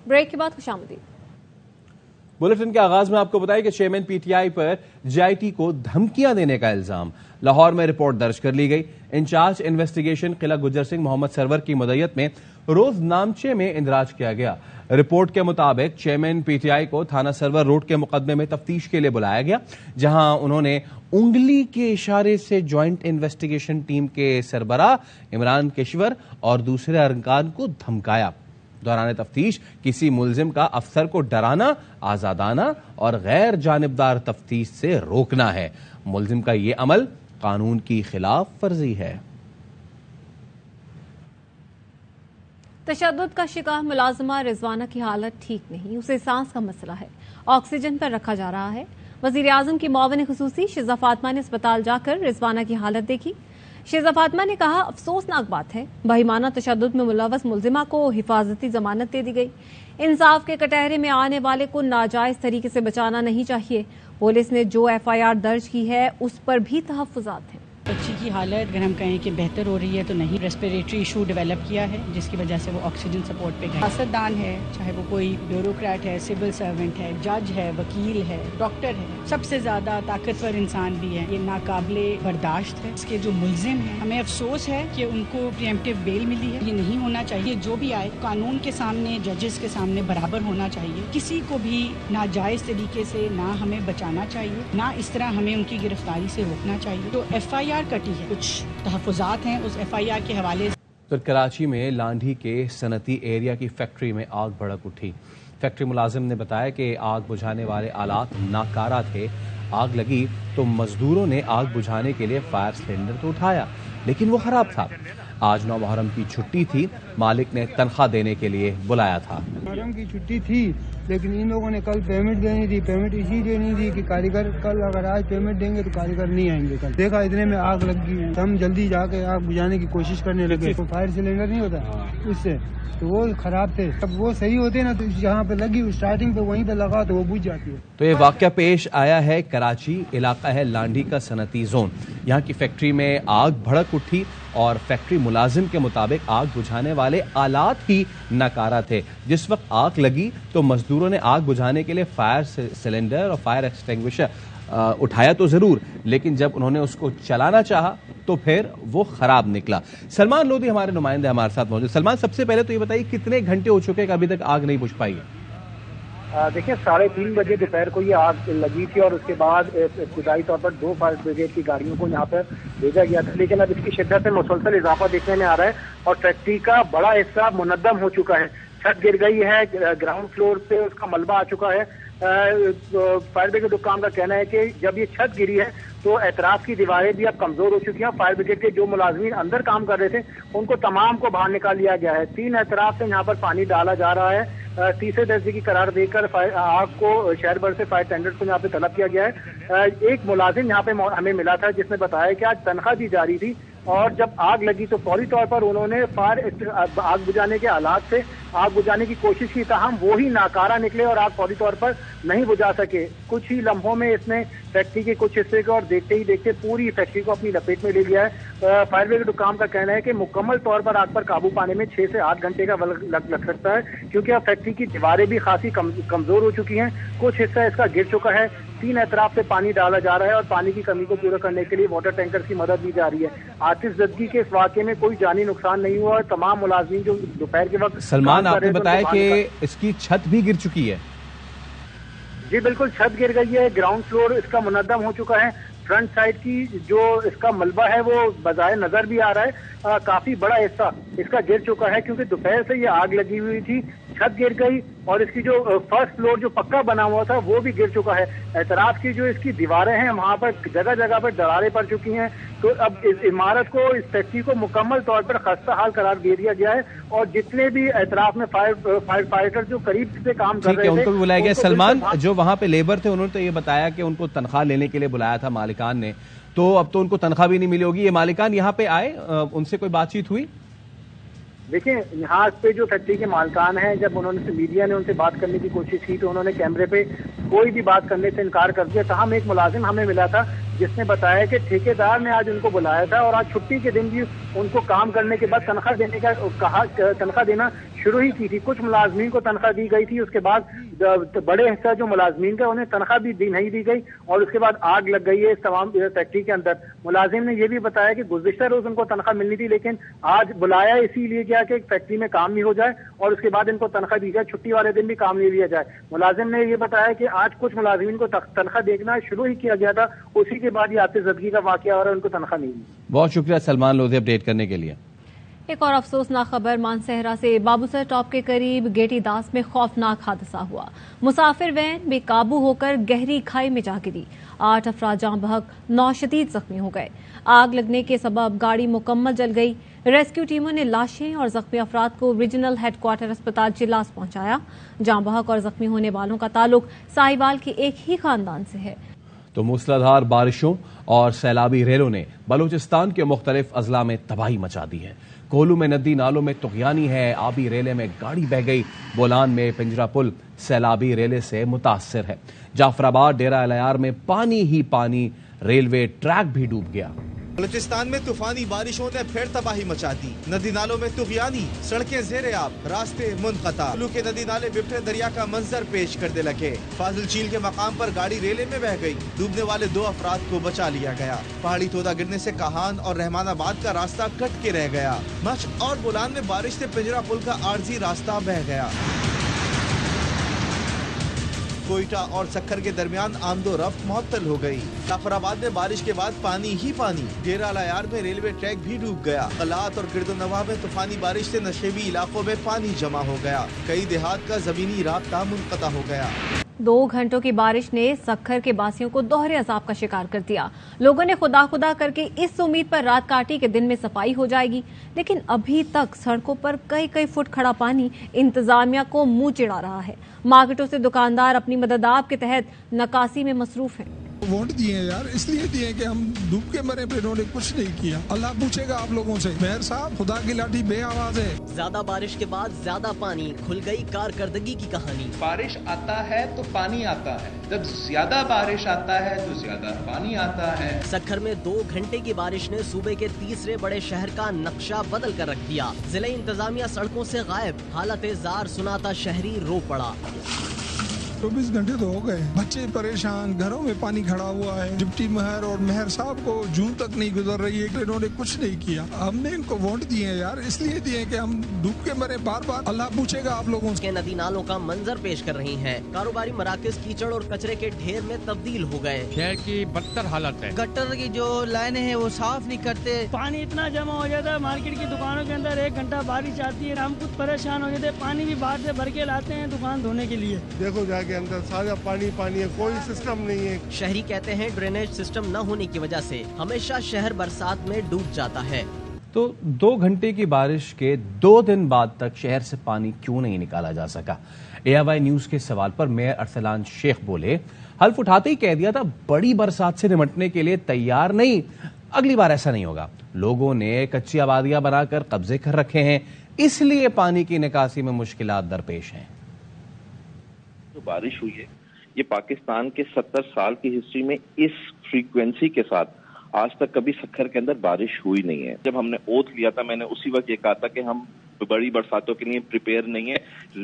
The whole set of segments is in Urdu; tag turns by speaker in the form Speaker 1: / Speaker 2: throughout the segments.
Speaker 1: بریک کے بعد خوشامدید۔
Speaker 2: بلیٹن کے آغاز میں آپ کو بتایا کہ chairman P T I per J I T کو دھمکیاں دینے کا الزام، لاہور میں رپورٹ درج کر لی گئی۔ انچارج انویسٹیگیشن قلعہ گجر سنگھ محمد سرور کی مدعیت میں روز نامچے میں اندراج کیا گیا۔ رپورٹ کے مطابق چیئرمین پی ٹی آئی کو تھانہ سرور روڈ کے مقدمے میں تفتیش کے لیے بلایا گیا، جہاں انہوں نے انگلی کے اشارے سے جوائنٹ انویسٹیگیشن ٹیم کے سربراہ عمران کشور اور دوسرے ارکان کو دھمکایا۔ دوران تفتیش کسی ملزم کا افسر کو ڈرانا، آزادانہ اور غیر جانبدار تفتیش سے روکنا ہے۔ ملزم کا یہ عمل قانون کی خلاف ورزی ہے۔
Speaker 1: تشدد کا شکار ملازمہ رضوانہ کی حالت ٹھیک نہیں، اسے سانس کا مسئلہ ہے، آکسیجن پر رکھا جا رہا ہے۔ وزیر اعظم کی معاون خصوصی شیزہ فاطمہ نے اسپتال جا کر رضوانہ کی حالت دیکھی۔ شیزہ فاطمہ نے کہا، افسوسناک بات ہے، بہیمانہ تشدد میں ملوث ملزمہ کو حفاظتی ضمانت دے دی گئی۔ انصاف کے کٹہرے میں آنے والے کو ناجائز طریقے سے بچانا نہیں چاہیے۔ پولیس نے جو ایف آئی آر درج کی ہے اس پر بھی تحفظات ہیں۔
Speaker 3: بچی کی حالت اگر ہم کہیں کہ بہتر ہو رہی ہے تو نہیں، ریسپیریٹری ایشو ڈیولپ کیا ہے جس کی وجہ سے وہ آکسیجن سپورٹ پہ گئے۔ سیاستدان ہے، چاہے وہ کوئی بیوروکریٹ ہے، سول سرونٹ ہے، جج ہے، وکیل ہے، ڈاکٹر ہے، سب سے زیادہ طاقتور انسان بھی ہے، یہ ناقابل برداشت ہے۔ اس کے جو ملزم ہیں، ہمیں افسوس ہے کہ ان کو پریمپٹیو بیل ملی ہے، یہ نہیں ہونا چاہیے۔ جو بھی آئے قانون کے سامنے، ججز کے سامنے برابر ہونا چاہیے۔ کسی کو بھی ناجائز طریقے سے نہ ہمیں بچانا چاہیے، نہ اس طرح ہمیں ان کی گرفتاری سے روکنا چاہیے۔ تو ایف آئی آر کٹی ہے، کچھ تحفظات ہیں اس ایف آئی آر کے حوالے سے۔
Speaker 2: کراچی میں لانڈھی کے صنعتی ایریا کی فیکٹری میں آگ بھڑک اٹھی۔ فیکٹری ملازم نے بتایا کہ آگ بجھانے والے آلات ناکارہ تھے۔ آگ لگی تو مزدوروں نے آگ بجھانے کے لیے فائر سلنڈر تو اٹھایا، لیکن وہ خراب تھا۔ آج 9 محرم کی چھٹی تھی، مالک نے تنخواہ دینے کے لیے بلایا تھا۔
Speaker 4: محرم کی چھٹی تھی لیکن ان لوگوں نے کل پیمنٹ دینی تھی، پیمنٹ اسی لیے نہیں دی کہ کاریگر کل اگر آج پیمنٹ دیں گے تو کاریگر نہیں آئیں گے۔ کل دیکھا اتنے میں آگ لگ گئی، ہم جلدی جا کے آگ بجھانے کی کوشش کرنے لگے۔ تو فائر سلنڈر نہیں ہوتا اس سے، تو وہ خراب تھے۔ اب وہ صحیح ہوتے نا تو جہاں پہ لگی اسٹارٹنگ پہ وہیں پہ لگا تو وہ بجھ جاتی ہے۔
Speaker 2: تو یہ واقعہ پیش آیا ہے کراچی علاقہ ہے لانڈھی کا صنعتی زون۔ یہاں کی فیکٹری میں آگ بھڑک اٹھی اور فیکٹری ملازم کے مطابق آگ بجھانے والے آلات ہی ناکارہ تھے۔ جس وقت آگ لگی تو مزدوروں نے آگ بجھانے کے لیے فائر سلنڈر اور فائر ایکسٹنگوشر اٹھایا تو ضرور، لیکن جب انہوں نے اس کو چلانا چاہا تو پھر وہ خراب نکلا۔ سلمان لودھی ہمارے نمائندے ہمارے ساتھ موجود۔ سلمان، سب سے پہلے تو یہ بتائیے کتنے گھنٹے ہو چکے کہ ابھی تک آگ نہیں بجھ پائی ہے؟
Speaker 5: دیکھیں 3:30 بجے دوپہر کو یہ آگ لگی تھی اور اس کے بعد ابتدائی طور پر 2 فائر بریگیڈ کی گاڑیوں کو یہاں پر بھیجا گیا تھا، لیکن اب اس کی شدت میں مسلسل اضافہ دیکھنے میں آ رہا ہے اور فیکٹری کا بڑا حصہ منہدم ہو چکا ہے۔ چھت گر گئی ہے، گراؤنڈ فلور پہ اس کا ملبہ آ چکا ہے۔ فائر بریگیڈ حکام کا کہنا ہے کہ جب یہ چھت گری ہے تو اعتراف کی دیواریں بھی اب کمزور ہو چکی ہیں۔ فائر بریگیڈ کے جو ملازمین اندر کام کر رہے تھے ان کو تمام کو باہر نکال لیا گیا ہے۔ 3 اعتراف سے یہاں پر پانی ڈالا جا رہا ہے۔ تیسرے درجے کی قرار دے کر آگ کو شہر بھر سے فائر ٹینڈرز کو یہاں پہ طلب کیا گیا ہے۔ ایک ملازم یہاں پہ ہمیں ملا تھا جس نے بتایا کہ آج تنخواہ دی جا رہی تھی اور جب آگ لگی تو فوری طور پر انہوں نے آگ بجھانے کے آلات سے آگ بجھانے کی کوشش کی، تاہم وہی ناکارہ نکلے اور آگ فوری طور پر نہیں بجھا سکے۔ کچھ ہی لمحوں میں اس نے فیکٹری کے کچھ حصے کو اور دیکھتے ہی دیکھتے پوری فیکٹری کو اپنی لپیٹ میں لے لیا ہے۔ فائر بریگیڈ حکام کا کہنا ہے کہ مکمل طور پر آگ پر قابو پانے میں 6 سے 8 گھنٹے کا وقت لگ سکتا ہے، کیونکہ اب فیکٹری کی دیواریں بھی خاصی کمزور ہو چکی ہیں، کچھ حصہ اس کا گر چکا ہے۔ 3 اطراف سے پانی ڈالا جا رہا ہے اور پانی کی کمی کو پورا کرنے کے لیے واٹر ٹینکر کی مدد لی جا رہی ہے۔ آتش زدگی کے اس واقعے میں کوئی جانی نقصان نہیں ہوا اور تمام ملازمین جو دوپہر کے وقت
Speaker 2: سلمان، آپ نے بتایا کہ اس کی چھت بھی گر چکی ہے۔
Speaker 5: جی بالکل، چھت گر گئی ہے، گراؤنڈ فلور اس کا منہدم ہو چکا ہے۔ فرنٹ سائڈ کی جو اس کا ملبہ ہے وہ بظاہر نظر بھی آ رہا ہے، کافی بڑا حصہ اس کا گر چکا ہے کیونکہ دوپہر سے یہ آگ لگی ہوئی تھی، چھت گر گئی اور اس کی جو فرسٹ فلور جو پکا بنا ہوا تھا وہ بھی گر چکا ہے۔ اعتراف کی جو اس کی دیواریں ہیں وہاں پر جگہ جگہ پر دراریں پڑ چکی ہیں، تو اب اس عمارت کو، اس فیکٹری کو مکمل طور پر خستہ حال قرار دے دیا گیا ہے اور جتنے بھی اعتراف میں فائر فائٹر جو قریب سے کام کر رہے تھے
Speaker 2: ان کو بھی بلایا گیا۔ سلمان، جو وہاں پہ لیبر تھے انہوں نے تو یہ بتایا کہ ان کو تنخواہ لینے کے لیے بلایا تھا مالکان نے، تو اب تو ان کو تنخواہ بھی نہیں ملی ہوگی۔ یہ مالکان یہاں پہ آئے، ان سے کوئی بات چیت ہوئی؟
Speaker 5: دیکھیں یہاں پہ جو فیکٹری کے مالکان ہیں، جب انہوں نے میڈیا نے ان سے بات کرنے کی کوشش کی تو انہوں نے کیمرے پہ کوئی بھی بات کرنے سے انکار کر دیا، تاہم ایک ملازم ہمیں ملا تھا جس نے بتایا کہ ٹھیکیدار نے آج ان کو بلایا تھا اور آج چھٹی کے دن بھی ان کو کام کرنے کے بعد تنخواہ دینے کا کہا، تنخواہ دینا شروع ہی کی تھی. کچھ ملازمین کو تنخواہ دی گئی تھی، اس کے بعد بڑے حصہ جو ملازمین کا انہیں تنخواہ بھی نہیں دی گئی اور اس کے بعد آگ لگ گئی ہے اس تمام فیکٹری کے اندر. ملازم نے یہ بھی بتایا کہ گزشتہ روز ان کو تنخواہ ملنی تھی لیکن آج بلایا اسی لیے گیا کہ فیکٹری میں کام نہیں ہو جائے اور اس کے بعد ان کو تنخواہ دی جائے، چھٹی والے دن بھی کام نہیں لیا جائے. ملازم نے یہ بتایا کہ آج کچھ ملازمین کو تنخواہ دینا شروع ہی کیا گیا تھا، اسی کے بعد یہ آتش زدگی کا واقعہ اور ان کو تنخواہ نہیں دی.
Speaker 2: بہت شکریہ سلمان لودھی اپڈیٹ کرنے کے لیے.
Speaker 1: ایک اور افسوسناک خبر مانسہرہ سے. بابوسر ٹاپ کے قریب گیٹی داس میں خوفناک حادثہ ہوا. مسافر وین بے قابو ہو کر گہری کھائی میں جا گری. 8 افراد جاں بحق، 9 شدید زخمی ہو گئے. آگ لگنے کے سبب گاڑی مکمل جل گئی. ریسکیو ٹیموں نے لاشیں اور زخمی افراد کو ریجنل ہیڈ کوارٹر اسپتال چلاس پہنچایا. جاں بحق اور زخمی ہونے والوں کا تعلق ساہیوال کے ایک ہی خاندان سے ہے.
Speaker 2: تو موسلادھار بارشوں اور سیلابی ریلوں نے بلوچستان کے مختلف اضلاع میں تباہی مچا دی ہے. کولو میں ندی نالوں میں طغیانی ہے. آبی ریلے میں گاڑی بہہ گئی. بولان میں پنجرا پل سیلابی ریلے سے متاثر ہے. جعفر آباد ڈیرہ الیار میں پانی ہی پانی، ریلوے ٹریک بھی ڈوب گیا.
Speaker 6: بلوچستان میں طوفانی بارشوں نے پھر تباہی مچا دی. ندی نالوں میں طغیانی، سڑکیں زیر آب، راستے منقطع. کولو کے ندی نالے بپٹے دریا کا منظر پیش کرنے لگے. فاضل جھیل کے مقام پر گاڑی ریلے میں بہہ گئی. ڈوبنے والے 2 افراد کو بچا لیا گیا. پہاڑی تودا گرنے سے کہان اور رحمان آباد کا راستہ کٹ کے رہ گیا. مچھ اور بولان میں بارش سے پنجرا پل کا عارضی راستہ بہہ گیا. کوئٹہ اور سکھر کے درمیان آمد و رفت معطل ہو گئی. جعفر آباد میں بارش کے بعد پانی ہی پانی. ڈیرہ الیار میں ریلوے ٹریک بھی ڈوب گیا. قلعت اور گرد و نواح میں طوفانی بارش سے نشیبی علاقوں میں پانی جمع ہو گیا. کئی دیہات کا زمینی رابطہ منقطع ہو گیا.
Speaker 1: 2 گھنٹوں کی بارش نے سکھر کے باسیوں کو دوہرے عذاب کا شکار کر دیا. لوگوں نے خدا کر کے اس امید پر رات کاٹی کہ دن میں صفائی ہو جائے گی، لیکن ابھی تک سڑکوں پر کئی فٹ کھڑا پانی انتظامیہ کو منہ چڑھا رہا ہے. مارکیٹوں سے دکاندار اپنی مدداب کے تحت نکاسی میں مصروف ہیں.
Speaker 7: ووٹ دیے یار، اس لیے دیے کہ ہم ڈوب کے مرے پہ، انہوں نے کچھ نہیں کیا. اللہ پوچھے گا آپ لوگوں سے. مہر صاحب، خدا کی لاٹھی بے آواز ہے.
Speaker 8: زیادہ بارش کے بعد زیادہ پانی، کھل گئی کارکردگی کی کہانی.
Speaker 9: بارش آتا ہے تو پانی آتا ہے، جب زیادہ بارش آتا ہے تو زیادہ پانی آتا ہے.
Speaker 8: سکھر میں 2 گھنٹے کی بارش نے صوبے کے تیسرے بڑے شہر کا نقشہ بدل کر رکھ دیا. ضلع انتظامیہ سڑکوں سے غائب. حالت زار سناتا شہری رو پڑا.
Speaker 7: 24 گھنٹے تو ہو گئے، بچے پریشان، گھروں میں پانی کھڑا ہوا ہے. ڈپٹی مہر اور مہر صاحب کو جون تک نہیں گزر رہی ہے کہ انہوں نے کچھ نہیں کیا. ہم نے ان کو ووٹ دیے یار، اس لیے دیے کہ ہم ڈوب کے مرے بار بار. اللہ پوچھے گا آپ لوگوں سے.
Speaker 8: ندی نالوں کا منظر پیش کر رہی ہیں. کاروباری مراکز کیچڑ اور کچرے کے ڈھیر میں تبدیل ہو گئے.
Speaker 10: شہر کی بدتر حالت ہے.
Speaker 11: گٹر کی جو لائنیں ہیں وہ صاف نہیں کرتے.
Speaker 12: پانی اتنا جمع ہو جاتا ہے مارکیٹ کی دکانوں کے اندر. 1 گھنٹہ بارش آتی ہے، ہم خود پریشان ہو جاتے ہیں. پانی بھی باہر سے بھر کے لاتے ہیں دکان دھونے کے لیے.
Speaker 13: دیکھو جا کے اندر سارا پانی ہے، کوئی سسٹم نہیں ہے.
Speaker 8: شہری کہتے ہیں ڈرینیج سسٹم نہ ہونے کی وجہ سے ہمیشہ شہر برسات میں ڈوب جاتا ہے.
Speaker 2: تو 2 گھنٹے کی بارش کے 2 دن بعد تک شہر سے پانی کیوں نہیں نکالا جا سکا؟ AIY نیوز کے سوال پر میئر ارسلان شیخ بولے، حلف اٹھاتے ہی کہہ دیا تھا بڑی برسات سے نمٹنے کے لیے تیار نہیں، اگلی بار ایسا نہیں ہوگا. لوگوں نے کچی آبادیاں بنا کر قبضے کر رکھے ہیں، اس لیے پانی کی نکاسی میں مشکلات درپیش ہیں.
Speaker 14: جو بارش ہوئی ہے یہ پاکستان کے 70 سال کی ہسٹری میں اس فریکوینسی کے ساتھ آج تک کبھی سکھر کے اندر بارش ہوئی نہیں ہے. جب ہم نے اوتھ لیا تھا میں نے اسی وقت یہ کہا تھا کہ ہم بڑی برساتوں کے لیے پریپیئر نہیں ہے،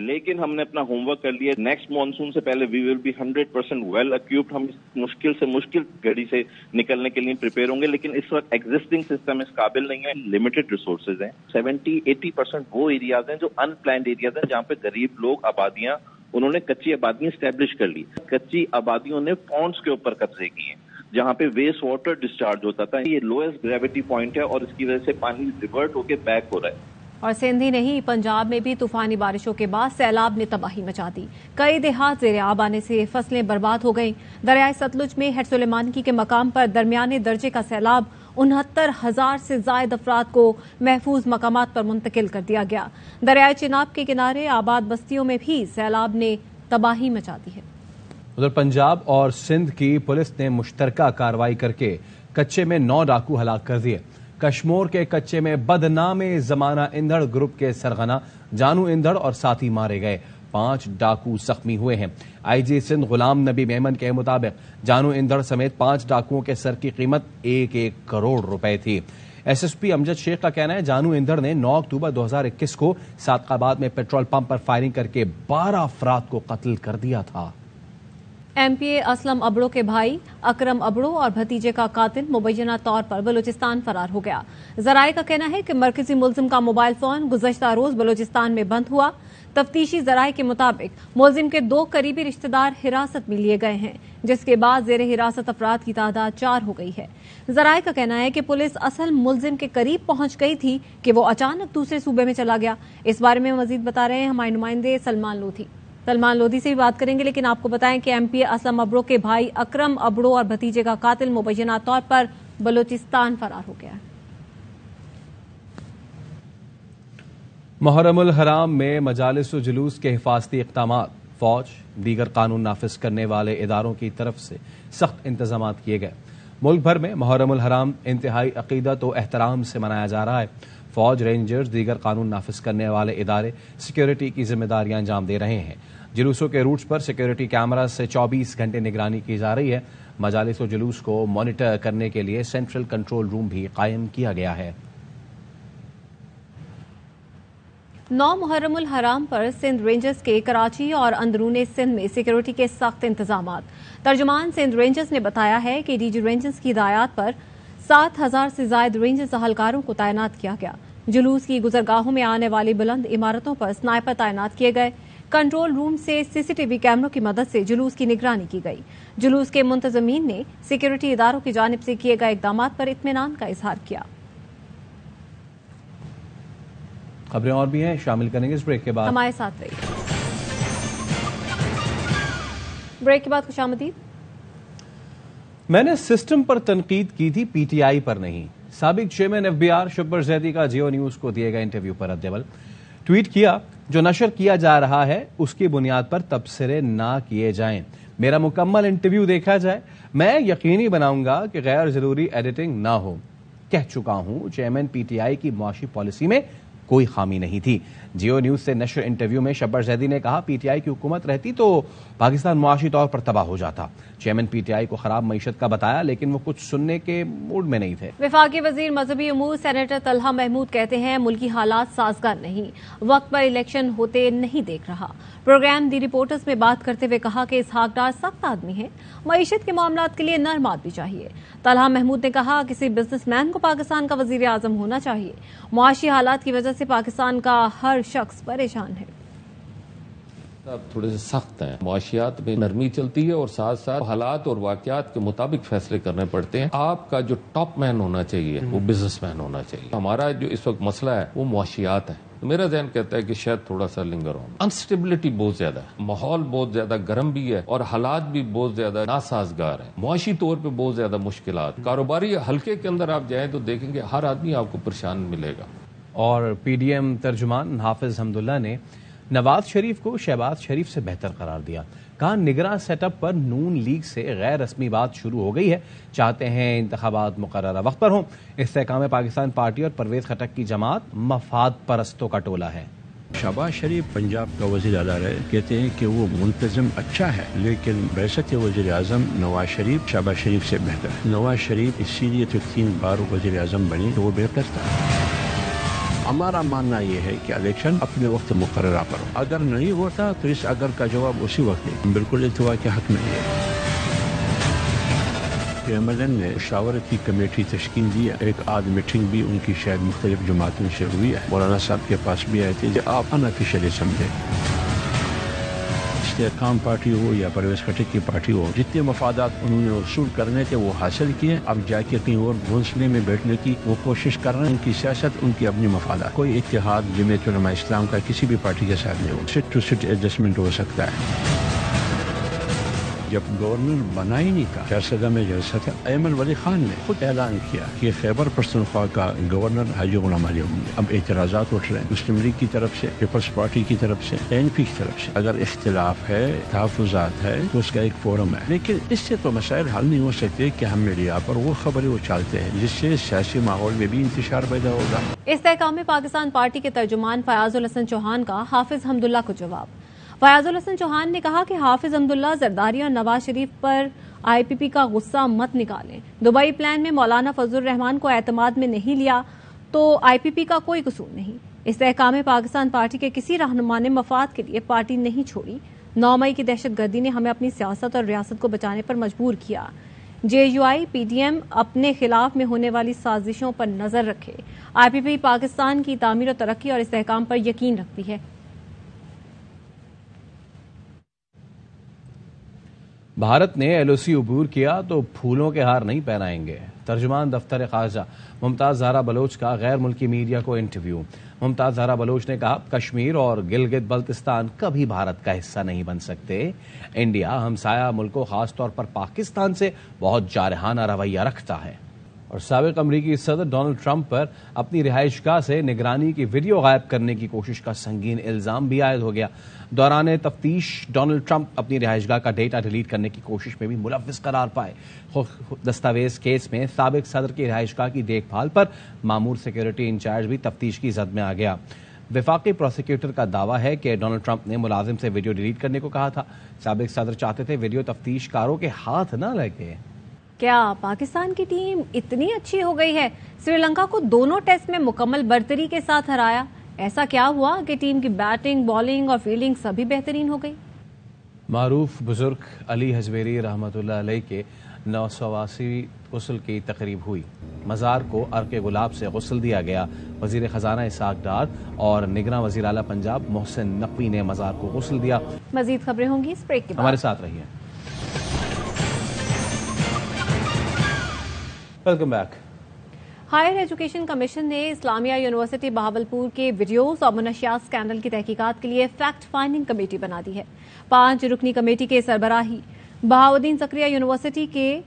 Speaker 14: لیکن ہم نے اپنا ہوم ورک کر لیا. نیکسٹ مانسون سے پہلے وی ول بی 100% ویل اکوپڈ. ہم اس مشکل سے مشکل گھڑی سے نکلنے کے لیے پریپیئر ہوں گے، لیکن اس وقت ایگزسٹنگ سسٹم اس قابل نہیں ہے. لمیٹڈ ریسورسز ہیں. 70-80% وہ ایریاز ہیں جو ان پلانڈ ایریاز ہیں جہاں پہ غریب لوگ آبادیاں انہوں نے کچی آبادیاں اسٹیبلش کر لی. کچی آبادیوں نے پونڈز کے اوپر قبضے کیے جہاں پہ ویسٹ واٹر ڈسچارج ہوتا تھا. یہ لوئسٹ گریویٹی پوائنٹ ہے اور اس کی وجہ سے پانی ریورٹ ہو کے بیک ہو رہا ہے.
Speaker 1: اور سندھ ہی نہیں، پنجاب میں بھی طوفانی بارشوں کے بعد سیلاب نے تباہی مچا دی. کئی دیہات زیر آب آنے سے فصلیں برباد ہو گئیں. دریائے ستلج میں ہیڈ سلیمانکی کے مقام پر درمیانے درجے کا سیلاب 69,000 سے زائد افراد کو محفوظ مقامات پر منتقل کر دیا گیا. دریائے چناب کے کنارے آباد بستیوں میں بھی سیلاب نے تباہی مچا دی ہے.
Speaker 2: ادھر پنجاب اور سندھ کی پولیس نے مشترکہ کارروائی کر کے کچے میں 9 ڈاکو ہلاک کر دیے. کشمور کے کچے میں بدنام زمانہ اندھڑ گروپ کے سرغنہ جانو اندھڑ اور ساتھی مارے گئے. 5 ڈاکو زخمی ہوئے ہیں۔ آئی جی سندھ غلام نبی میمن کے مطابق جانو اندڑ سمیت 5 ڈاکوؤں کے سر کی قیمت 1 کروڑ روپے تھی۔ ایس ایس پی امجد شیخ کا کہنا ہے جانو اندڑ نے 9 اکتوبر 2021 کو صادق آباد میں پیٹرول پمپ پر فائرنگ کر کے 12 افراد کو قتل کر دیا تھا۔
Speaker 1: ایم پی اے اسلم ابڑو کے بھائی اکرم ابڑو اور بھتیجے کا قاتل مبینہ طور پر بلوچستان فرار ہو گیا۔ ذرائع کا کہنا ہے کہ مرکزی ملزم کا موبائل فون گزشتہ روز بلوچستان میں بند ہوا۔ تفتیشی ذرائع کے مطابق ملزم کے 2 قریبی رشتہ دار حراست میں لیے گئے ہیں، جس کے بعد زیر حراست افراد کی تعداد 4 ہو گئی ہے۔ ذرائع کا کہنا ہے کہ پولیس اصل ملزم کے قریب پہنچ گئی تھی کہ وہ اچانک دوسرے صوبے میں چلا گیا۔ اس بارے میں مزید بتا رہے ہیں ہمارے نمائندے سلمان لودھی سے بھی بات کریں گے، لیکن آپ کو بتائیں کہ ایم پی اے اسلم ابڑو کے بھائی اکرم ابڑو اور بھتیجے کا قاتل مبینہ طور پر بلوچستان فرار ہو گیا ہے۔
Speaker 2: محرم الحرام میں مجالس و جلوس کے حفاظتی اقدامات، فوج، دیگر قانون نافذ کرنے والے اداروں کی طرف سے سخت انتظامات کیے گئے۔ ملک بھر میں محرم الحرام انتہائی عقیدت و احترام سے منایا جا رہا ہے۔ فوج، رینجرز، دیگر قانون نافذ کرنے والے ادارے سیکیورٹی کی ذمہ داریاں انجام دے رہے ہیں۔ جلوسوں کے روٹس پر سیکیورٹی کیمرا سے 24 گھنٹے نگرانی کی جا رہی ہے۔ مجالس و جلوس کو مانیٹر کرنے کے لیے سینٹرل کنٹرول روم بھی قائم کیا گیا ہے۔
Speaker 1: 9 محرم الحرام پر سندھ رینجرز کے کراچی اور اندرون سندھ میں سیکیورٹی کے سخت انتظامات۔ ترجمان سندھ رینجرز نے بتایا ہے کہ ڈی جی رینجرز کی ہدایات پر 7000 سے زائد رینجرز اہلکاروں کو تعینات کیا گیا۔ جلوس کی گزرگاہوں میں آنے والی بلند عمارتوں پر سنائپر تعینات کیے گئے۔ کنٹرول روم سے سی سی ٹی وی کیمروں کی مدد سے جلوس کی نگرانی کی گئی۔ جلوس کے منتظمین نے سیکیورٹی اداروں کی جانب سے کیے گئے اقدامات پر اطمینان کا اظہار کیا۔
Speaker 2: خبریں اور بھی ہیں، شامل کریں گے اس بریک کے بعد۔
Speaker 1: ہمارے ساتھ رہیے۔ بریک کے بعد خوش آمدید۔
Speaker 2: میں نے سسٹم پر تنقید کی تھی، پی ٹی آئی پر نہیں۔ سابق چیئرمین ایف بی آر شبر زیدی کا جیو نیوز کو دیے گئے انٹرویو پر ردعمل۔ ٹویٹ کیا، جو نشر کیا جا رہا ہے اس کی بنیاد پر تبصرے نہ کیے جائیں، میرا مکمل انٹرویو دیکھا جائے، میں یقینی بناؤں گا کہ غیر ضروری ایڈیٹنگ نہ ہو۔ کہہ چکا ہوں چیئرمین پی ٹی آئی کی معاشی پالیسی میں کوئی خامی نہیں تھی۔ جیو نیوز سے نشر انٹرویو میں شبر زیدی نے کہا پی ٹی آئی کی حکومت رہتی تو پاکستان معاشی طور پر تباہ ہو جاتا۔ چیئرمین پی ٹی آئی کو خراب معیشت کا بتایا، لیکن وہ کچھ سننے کے موڈ میں نہیں تھے۔
Speaker 1: وفاقی وزیر مذہبی امور سینیٹر طلحہ محمود کہتے ہیں ملکی حالات سازگار نہیں، وقت پر الیکشن ہوتے نہیں دیکھ رہا۔ پروگرام دی رپورٹرز میں بات کرتے ہوئے کہا کہ اسحاق ڈار سخت آدمی ہے، معیشت کے معاملات کے لیے نرم آدمی چاہیے۔ طلحہ محمود نے کہا کسی بزنس مین کو پاکستان کا وزیر اعظم ہونا چاہیے، معاشی حالات کی وجہ سے پاکستان کا ہر شخص پریشان ہے۔
Speaker 15: اب تھوڑے سے سخت ہیں، معاشیات میں نرمی چلتی ہے اور ساتھ ساتھ حالات اور واقعات کے مطابق فیصلے کرنے پڑتے ہیں۔ آپ کا جو ٹاپ مین ہونا چاہیے وہ بزنس مین ہونا چاہیے۔ ہمارا جو اس وقت مسئلہ ہے وہ معاشیات ہے۔ میرا ذہن کہتا ہے کہ شاید تھوڑا سا لنگر ہو، انسٹیبلٹی بہت زیادہ ہے، ماحول بہت زیادہ گرم بھی ہے اور حالات بھی بہت زیادہ ناسازگار ہیں، معاشی طور پہ بہت زیادہ مشکلات۔ کاروباری حلقے کے اندر آپ جائیں تو دیکھیں گے ہر آدمی آپ کو پریشان ملے گا۔
Speaker 2: اور پی ڈی ایم ترجمان حافظ حمداللہ نے نواز شریف کو شہباز شریف سے بہتر قرار دیا۔ کہا نگراں سیٹ اپ پر نون لیگ سے غیر رسمی بات شروع ہو گئی ہے، چاہتے ہیں انتخابات مقررہ وقت پر ہوں۔ استحکام پاکستان پارٹی اور پرویز خٹک کی جماعت مفاد پرستوں کا ٹولہ ہے۔
Speaker 16: شہباز شریف پنجاب کا وزیر اعلیٰ ہے، کہتے ہیں کہ وہ منتظم اچھا ہے، لیکن بیست وزیر اعظم نواز شریف شہباز شریف سے بہتر ہے۔ نواز شریف اسی لیے تو 3 بار وزیر اعظم بنے تو وہ بہتر تھا۔ ہمارا ماننا یہ ہے کہ الیکشن اپنے وقت مقررہ پر ہو، اگر نہیں ہوتا تو اس اگر کا جواب اسی وقت ہے، بالکل التوا کے حق میں ہے۔ ایم ایل این نے مشاورتی کمیٹی تشکیل دی ہے، ایک آدھ میٹنگ بھی ان کی شاید مختلف جماعتوں سے ہوئی ہے، مولانا صاحب کے پاس بھی آئے تھے جو آپ ان آفیشلی سمجھے۔ استحکام پارٹی ہو یا پرویز خٹک کی پارٹی ہو، جتنے مفادات انہوں نے حصول کرنے تھے وہ حاصل کیے، اب جا کے کہیں اور گھونسلے میں بیٹھنے کی وہ کوشش کر رہے ہیں۔ ان کی سیاست، ان کی اپنی مفادات، کوئی اتحاد جمعیت علماء اسلام کا کسی بھی پارٹی کے ساتھ نہیں ہو، سٹ ٹو سٹ ایڈجسٹمنٹ ہو سکتا ہے۔ جب گورنر بنا ہی نہیں تھا، 4 میں جلسہ تھا، ایمن ولی خان نے خود اعلان کیا کہ خیبر پختونخوا کا گورنر حاجی غلام علی ہوں گے۔ اب اعتراضات اٹھ رہے ہیں مسلم لیگ کی طرف سے، پیپلز پارٹی کی طرف سے، این پی کی طرف سے۔ اگر اختلاف ہے، تحفظات ہے تو اس کا ایک فورم ہے، لیکن اس سے تو مسائل حل نہیں ہو سکتے کہ ہم میڈیا پر وہ خبریں اچھالتے ہیں جس سے سیاسی ماحول میں بھی انتشار پیدا ہوگا۔
Speaker 1: استحکام پاکستان پارٹی کے ترجمان فیاض الحسن چوہان کا حافظ حمداللہ کو جواب۔ فیاض الحسن چوہان نے کہا کہ حافظ عبداللہ زرداری اور نواز شریف پر آئی پی پی کا غصہ مت نکالیں. دبئی پلان میں مولانا فضل الرحمان کو اعتماد میں نہیں لیا تو آئی پی پی کا کوئی قصور نہیں. استحکام پاکستان پارٹی کے کسی رہنما نے مفاد کے لیے پارٹی نہیں چھوڑی. 9 مئی کی دہشت گردی نے ہمیں اپنی سیاست اور ریاست کو بچانے پر مجبور کیا. J U I P D M اپنے خلاف میں ہونے والی سازشوں پر نظر رکھے. آئی پی پی پاکستان کی تعمیر و ترقی اور استحکام پر یقین رکھتی ہے.
Speaker 2: بھارت نے ایل او سی عبور کیا تو پھولوں کے ہار نہیں پہنائیں گے. ترجمان دفتر خارجہ ممتاز زہرا بلوچ کا غیر ملکی میڈیا کو انٹرویو. ممتاز زہرا بلوچ نے کہا کشمیر اور گلگت بلتستان کبھی بھارت کا حصہ نہیں بن سکتے. انڈیا ہمسایہ ملکوں خاص طور پر پاکستان سے بہت جارحانہ رویہ رکھتا ہے. اور سابق امریکی صدر ڈونلڈ ٹرمپ پر اپنی رہائش گاہ سے نگرانی کی ویڈیو غائب کرنے کی کوشش کا سنگین الزام بھی عائد ہو گیا. دوران تفتیش ڈونلڈ ٹرمپ اپنی رہائش گاہ کا ڈیٹا ڈیلیٹ کرنے کی کوشش میں بھی ملوث قرار پائے. دستاویز کیس میں سابق صدر کی رہائش گاہ کی دیکھ بھال پر مامور سیکورٹی انچارج بھی تفتیش کی زد میں آ گیا. وفاقی پروسیکیوٹر کا دعویٰ ہے کہ ڈونلڈ ٹرمپ نے ملازم سے ویڈیو ڈیلیٹ کرنے کو کہا تھا. سابق صدر چاہتے تھے ویڈیو تفتیش کاروں کے ہاتھ نہ لگے.
Speaker 1: کیا پاکستان کی ٹیم اتنی اچھی ہو گئی ہے؟ سری لنکا کو دونوں ٹیسٹ میں مکمل برتری کے ساتھ ہرایا. ایسا کیا ہوا کہ ٹیم کی بیٹنگ، بالنگ اور فیلڈنگ سبھی بہترین ہو گئی؟
Speaker 2: معروف بزرگ علی حجویری رحمۃ اللہ علیہ کے 980 غسل کی تقریب ہوئی. مزار کو عرق گلاب سے غسل دیا گیا. وزیر خزانہ اسحاق ڈار اور نگراں وزیر اعلیٰ پنجاب محسن نقوی نے مزار کو غسل دیا.
Speaker 1: مزید خبریں ہوں گی اس بریک کے بعد.
Speaker 2: ہمارے ساتھ رہیے. Welcome back.
Speaker 1: Higher education commission نے اسلامیہ یونیورسٹی بہاولپور کے ویڈیوز اور منشیات اسکینڈل کی تحقیقات کے لیے فیکٹ فائنڈنگ کمیٹی بنا دی ہے. 5 رکنی کمیٹی کے سربراہی بہاؤدین زکریا یونیورسٹی کے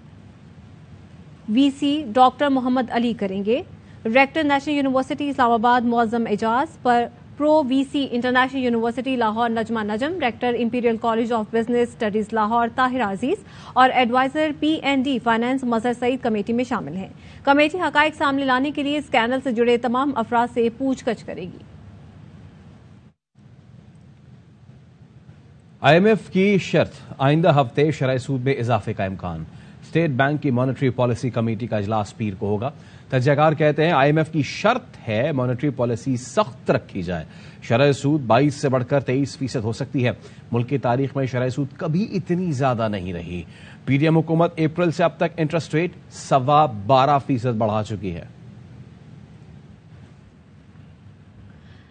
Speaker 1: وی سی ڈاکٹر محمد علی کریں گے. Rector national university Islamabad Moazzam Ejaz پر pro V C international university Lahore Najma Najam, rector imperial college of business studies Lahore Tahir Aziz اور adviser P N D finance Mazhar Saeed committee میں شامل ہیں. کمیٹی حقائق سامنے لانے کے لیے اسکینڈل سے جڑے تمام افراد سے پوچھ گچھ کرے گی.
Speaker 2: آئی ایم ایف کی شرط آئندہ ہفتے شرح سود میں اضافے کا امکان. اسٹیٹ بینک کی مانیٹری پالیسی کمیٹی کا اجلاس پیر کو ہوگا. تجزیہ کار کہتے ہیں آئی ایم ایف کی شرط ہے مانیٹری پالیسی سخت رکھی جائے. شرح سود 22 سے بڑھ کر 23% ہو سکتی ہے. ملک کی تاریخ میں شرح سود کبھی اتنی زیادہ نہیں رہی. پی ڈی ایم حکومت اپریل سے اب تک انٹرسٹ ریٹ 12.25% بڑھا چکی ہے.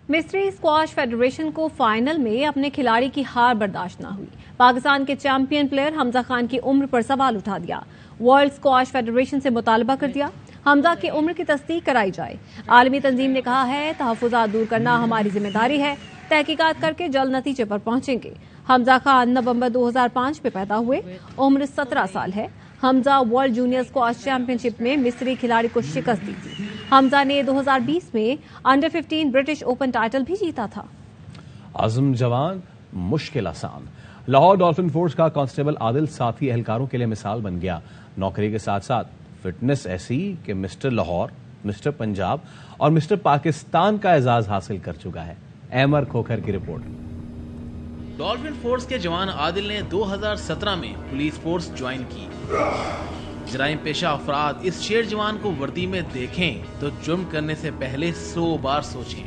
Speaker 1: مصری اسکواش فیڈریشن کو فائنل میں اپنے کھلاڑی کی ہار برداشت نہ ہوئی. پاکستان کے چیمپئن پلیئر حمزہ خان کی عمر پر سوال اٹھا دیا. ورلڈ اسکواش فیڈریشن سے مطالبہ کر دیا حمزہ کی عمر کی تصدیق کرائی جائے. عالمی تنظیم نے کہا ہے تحفظات دور کرنا ہماری ذمہ داری ہے. تحقیقات کر کے جلد نتیجے پر پہنچیں گے. حمزہ خان نومبر 2005 میں پیدا ہوئے. عمر 17 سال ہے. حمزہ ورلڈ جونیئر اسکواش چیمپئن شپ میں مصری کھلاڑی کو شکست دی تھی. حمزہ نے 2020 میں انڈر 15 برٹش اوپن ٹائٹل بھی جیتا تھا.
Speaker 2: عزم جوان مشکل آسان. لاہور ڈالفن فورس کا کانسٹیبل عادل ساتھی اہلکاروں کے لیے مثال بن گیا. نوکری کے ساتھ ساتھ فٹنس ایسی کہ مسٹر لاہور، مسٹر پنجاب اور مسٹر پاکستان کا اعزاز حاصل کر چکا ہے. احمر کھوکھر کی رپورٹ.
Speaker 17: ڈالفن فورس کے جوان عادل نے 2017 میں پولیس فورس جوائن کی. جرائم پیشہ افراد اس شیر جوان کو وردی میں دیکھیں تو جرم کرنے سے پہلے 100 بار سوچیں.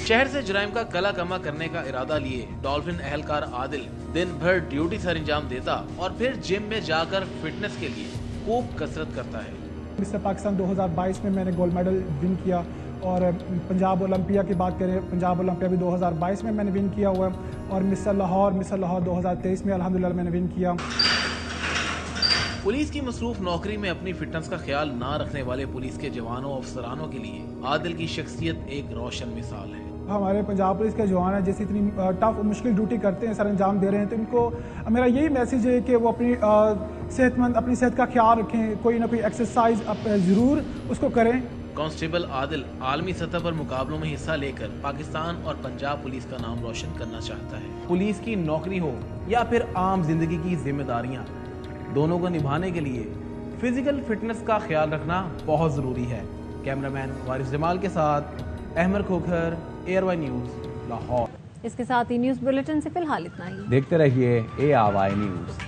Speaker 17: شہر سے جرائم کا کلا کما کرنے کا ارادہ لیے ڈالفن اہلکار عادل دن بھر ڈیوٹی سر انجام دیتا اور پھر جم میں جا کر فٹنس کے لیے خوب کسرت کرتا ہے.
Speaker 18: مسٹر پاکستان 2022 میں نے گولڈ میڈل ون کیا اور پنجاب اولمپیا کی بات کریں پنجاب اولمپیا بھی 2022 میں نے ون کیا ہوا ہے اور مسٹر لاہور 2023 میں الحمدللہ میں نے ون کیا.
Speaker 17: پولیس کی مصروف نوکری میں اپنی فٹنس کا خیال نہ رکھنے والے پولیس کے جوانوں اور افسرانوں کے لیے عادل کی شخصیت ایک روشن مثال ہے.
Speaker 18: ہمارے پنجاب پولیس کے جوان ہیں جیسے اتنی ٹف مشکل ڈیوٹی کرتے ہیں، سر انجام دے رہے ہیں، تو ان کو میرا یہی میسیج ہے کہ وہ اپنی اپنی صحت کا خیال رکھیں. کوئی نہ کوئی ایکسرسائز ضرور اس کو کریں.
Speaker 17: کانسٹیبل عادل عالمی سطح پر مقابلوں میں حصہ لے کر پاکستان اور پنجاب پولیس کا نام روشن کرنا چاہتا ہے.
Speaker 19: پولیس کی نوکری ہو یا پھر عام زندگی کی ذمہ داریاں، دونوں کو نبھانے کے لیے فزیکل فٹنس کا خیال رکھنا بہت ضروری ہے. کیمرہ مین وارث جمال کے ساتھ Ahmar Khokhar, ARY news, Lahore.
Speaker 1: اس کے ساتھ ہی نیوز بلیٹن سے فی الحال اتنا ہی.
Speaker 2: دیکھتے رہیے ARY نیوز.